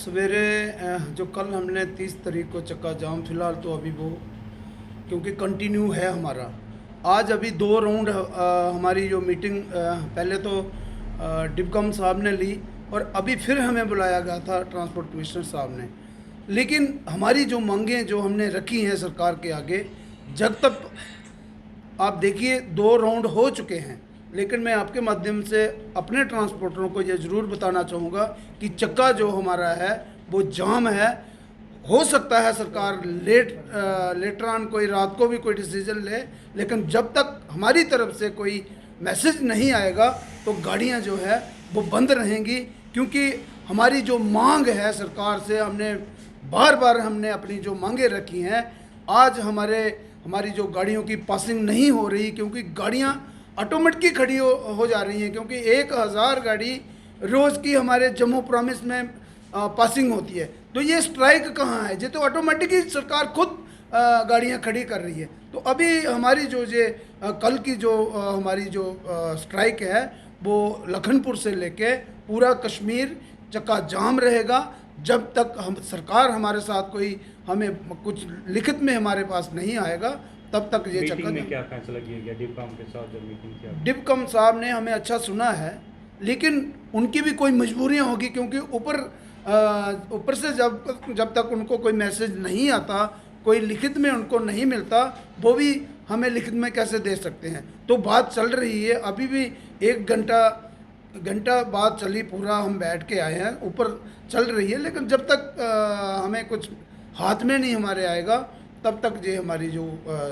सवेरे जो कल हमने 30 तारीख को चक्का जाम, फिलहाल तो अभी वो क्योंकि कंटिन्यू है हमारा। आज अभी 2 राउंड हमारी जो मीटिंग पहले तो डिपकम साहब ने ली और अभी फिर हमें बुलाया गया था ट्रांसपोर्ट कमिश्नर साहब ने। लेकिन हमारी जो मांगें जो हमने रखी हैं सरकार के आगे, जब तक आप देखिए 2 राउंड हो चुके हैं, लेकिन मैं आपके माध्यम से अपने ट्रांसपोर्टरों को ये ज़रूर बताना चाहूँगा कि चक्का जो हमारा है वो जाम है। हो सकता है सरकार लेटर ऑन कोई रात को भी कोई डिसीजन ले, लेकिन जब तक हमारी तरफ से कोई मैसेज नहीं आएगा तो गाड़ियाँ जो है वो बंद रहेंगी। क्योंकि हमारी जो मांग है सरकार से, हमने बार बार अपनी जो मांगें रखी हैं। आज हमारी जो गाड़ियों की पासिंग नहीं हो रही, क्योंकि गाड़ियाँ ऑटोमेटिकली खड़ी हो जा रही हैं। क्योंकि 1000 गाड़ी रोज़ की हमारे जम्मू प्रॉमिस में पासिंग होती है, तो ये स्ट्राइक कहाँ है? ये तो ऑटोमेटिकली सरकार खुद गाड़ियाँ खड़ी कर रही है। तो अभी हमारी जो कल की जो हमारी जो स्ट्राइक है वो लखनपुर से लेके पूरा कश्मीर चक्का जाम रहेगा जब तक हम सरकार हमारे साथ कोई हमें कुछ लिखित में हमारे पास नहीं आएगा, तब तक ये चक्का। मीटिंग में क्या फैसला किया गया डिपकम के साथ जब मीटिंग किया? डिपकम साहब ने हमें अच्छा सुना है, लेकिन उनकी भी कोई मजबूरियां होगी। क्योंकि ऊपर से जब तक उनको कोई मैसेज नहीं आता, कोई लिखित में उनको नहीं मिलता, वो भी हमें लिखित में कैसे दे सकते हैं? तो बात चल रही है, अभी भी 1 घंटा बात चली, पूरा हम बैठ के आए हैं, ऊपर चल रही है। लेकिन जब तक हमें कुछ हाथ में नहीं हमारे आएगा, तब तक ये हमारी जो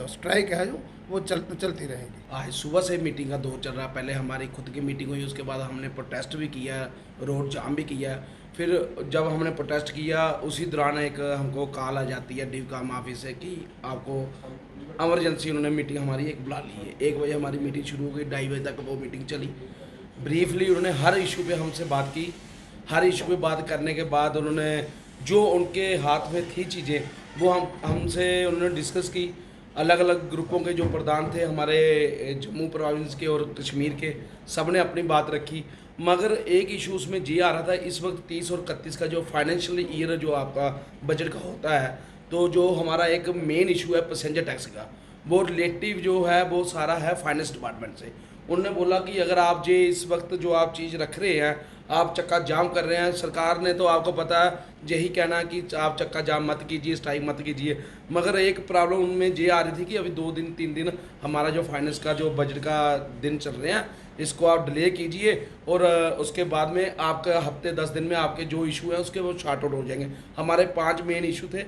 स्ट्राइक है जो वो चलती रहेगी। आज सुबह से मीटिंग का दौर चल रहा है। पहले हमारी खुद की मीटिंग हुई, उसके बाद हमने प्रोटेस्ट भी किया, रोड जाम भी किया। फिर जब हमने प्रोटेस्ट किया उसी दौरान एक हमको कॉल आ जाती है डिपकम ऑफिस से कि आपको एमरजेंसी, उन्होंने मीटिंग हमारी एक बुला ली है। 1 बजे हमारी मीटिंग शुरू हो गई, 2:30 बजे तक वो मीटिंग चली। ब्रीफली उन्होंने हर इशू पे हमसे बात की। हर इशू पे बात करने के बाद उन्होंने जो उनके हाथ में थी चीज़ें वो हमसे उन्होंने डिस्कस की। अलग अलग ग्रुपों के जो प्रधान थे हमारे जम्मू प्रोविंस के और कश्मीर के, सब ने अपनी बात रखी। मगर एक इशू उसमें ये आ रहा था, इस वक्त 30 और 31 का जो फाइनेंशियल ईयर जो आपका बजट का होता है, तो जो हमारा एक मेन इशू है पैसेंजर टैक्स का, वो रिलेटिव जो है वो सारा है फाइनेंस डिपार्टमेंट से। उन्होंने बोला कि अगर आप ये इस वक्त जो आप चीज़ रख रहे हैं, आप चक्का जाम कर रहे हैं, सरकार ने तो आपको पता है यही कहना कि आप चक्का जाम मत कीजिए, स्ट्राइक मत कीजिए। मगर एक प्रॉब्लम उनमें ये आ रही थी कि अभी 2 दिन 3 दिन हमारा जो फाइनेंस का जो बजट का दिन चल रहे हैं, इसको आप डिले कीजिए और उसके बाद में आपका हफ्ते 10 दिन में आपके जो इशू है उसके वो शार्ट आउट हो जाएंगे। हमारे 5 मेन इशू थे,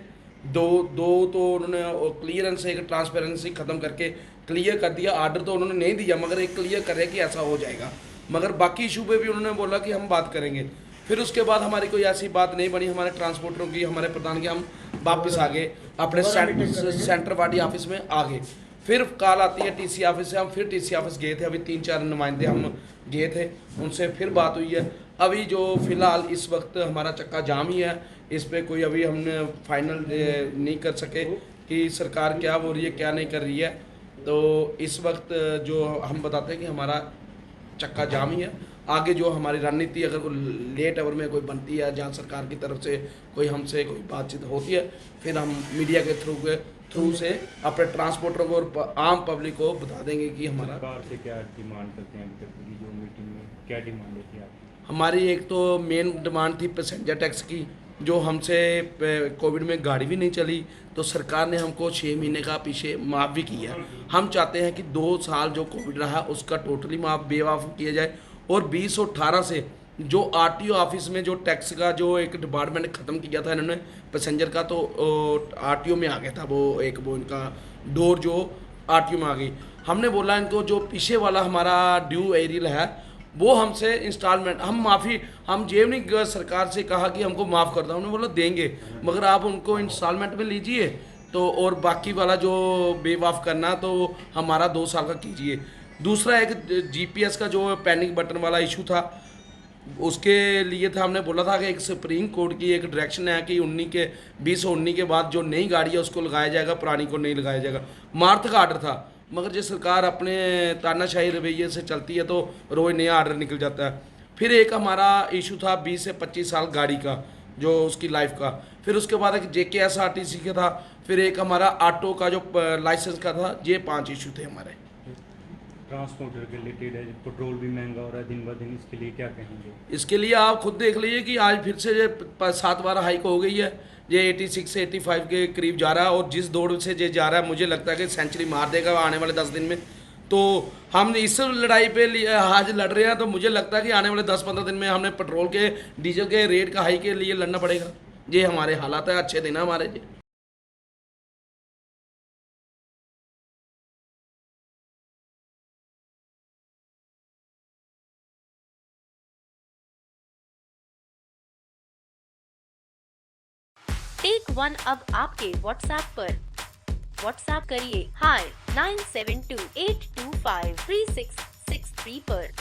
दो तो उन्होंने क्लियरेंस से एक ट्रांसपेरेंसी ख़त्म करके क्लियर कर दिया। आर्डर तो उन्होंने नहीं दिया, मगर एक क्लियर करे कि ऐसा हो जाएगा। मगर बाकी इशू पे भी उन्होंने बोला कि हम बात करेंगे। फिर उसके बाद हमारी कोई ऐसी बात नहीं बनी हमारे ट्रांसपोर्टरों की, हमारे प्रधान की, हम वापस आ गए अपने सेंटर पार्टी ऑफिस में आ गए। फिर कॉल आती है टीसी ऑफिस से, हम फिर टीसी ऑफिस गए थे। अभी 3-4 नुमाइंदे हम गए थे, उनसे फिर बात हुई है। अभी जो फ़िलहाल इस वक्त हमारा चक्का जाम ही है, इस पर कोई अभी हमने फाइनल नहीं कर सके कि सरकार क्या बोल रही है क्या नहीं कर रही है। तो इस वक्त जो हम बताते हैं कि हमारा चक्का जाम ही है। आगे जो हमारी रणनीति अगर कोई लेट आवर में कोई बनती है, जहाँ सरकार की तरफ से कोई हमसे कोई बातचीत होती है, फिर हम मीडिया के थ्रू से अपने ट्रांसपोर्टरों को और आम पब्लिक को बता देंगे कि हमारा। सरकार से क्या डिमांड करते हैं? अभी तक की जो मीटिंग में क्या डिमांड होती है आपकी? हमारी एक तो मेन डिमांड थी पैसेंजर टैक्स की, जो हमसे कोविड में गाड़ी भी नहीं चली तो सरकार ने हमको 6 महीने का पीछे माफ़ भी किया। हम चाहते हैं कि 2 साल जो कोविड रहा उसका टोटली बेवाफ किया जाए। और 2018 से जो आरटीओ ऑफिस में जो टैक्स का जो एक डिपार्टमेंट ख़त्म किया था इन्होंने पैसेंजर का, तो आरटीओ में आ गया था वो इनका डोर जो आरटीओ में आ गई। हमने बोला इनको जो पीछे वाला हमारा ड्यू एरियल है वो हमसे इंस्टॉलमेंट हम जेब नहीं सरकार से कहा कि हमको माफ़ कर दो, उन्होंने बोला देंगे, मगर आप उनको इंस्टॉलमेंट में लीजिए तो, और बाकी वाला जो बेवाफ करना तो हमारा 2 साल का कीजिए। दूसरा एक जीपीएस का जो पैनिक बटन वाला इशू था, उसके लिए था हमने बोला था कि एक सुप्रीम कोर्ट की एक डायरेक्शन है कि 2019 के बाद जो नई गाड़ी है उसको लगाया जाएगा, पुरानी को नहीं लगाया जाएगा। मार्च का आर्डर था, मगर जो सरकार अपने तानाशाही रवैये से चलती है तो रोज़ नया आर्डर निकल जाता है। फिर एक हमारा इशू था 20 से 25 साल गाड़ी का, जो उसकी लाइफ का। फिर उसके बाद एक JKSRTC का था, फिर एक हमारा ऑटो का जो लाइसेंस का था। ये 5 इशू थे हमारे। ट्रांसपोर्टर के रिलेटेड है, पेट्रोल भी महंगा हो रहा है दिन ब दिन, इसके लिए क्या कहेंगे? इसके लिए आप खुद देख लीजिए कि आज फिर से ये 7 बार हाइक हो गई है। ये 86 से 85 के करीब जा रहा है, और जिस दौड़ से ये जा रहा है मुझे लगता है कि सेंचुरी मार देगा आने वाले 10 दिन में। तो हम इस लड़ाई पे आज लड़ रहे हैं, तो मुझे लगता है कि आने वाले 10-15 दिन में हमने पेट्रोल के डीजल के रेट का हाई के लिए लड़ना पड़ेगा। ये हमारे हालात है, अच्छे दिन है हमारे जी। टेक वन अब आपके व्हाट्सएप पर। व्हाट्सएप करिए हाय 9728253663 पर।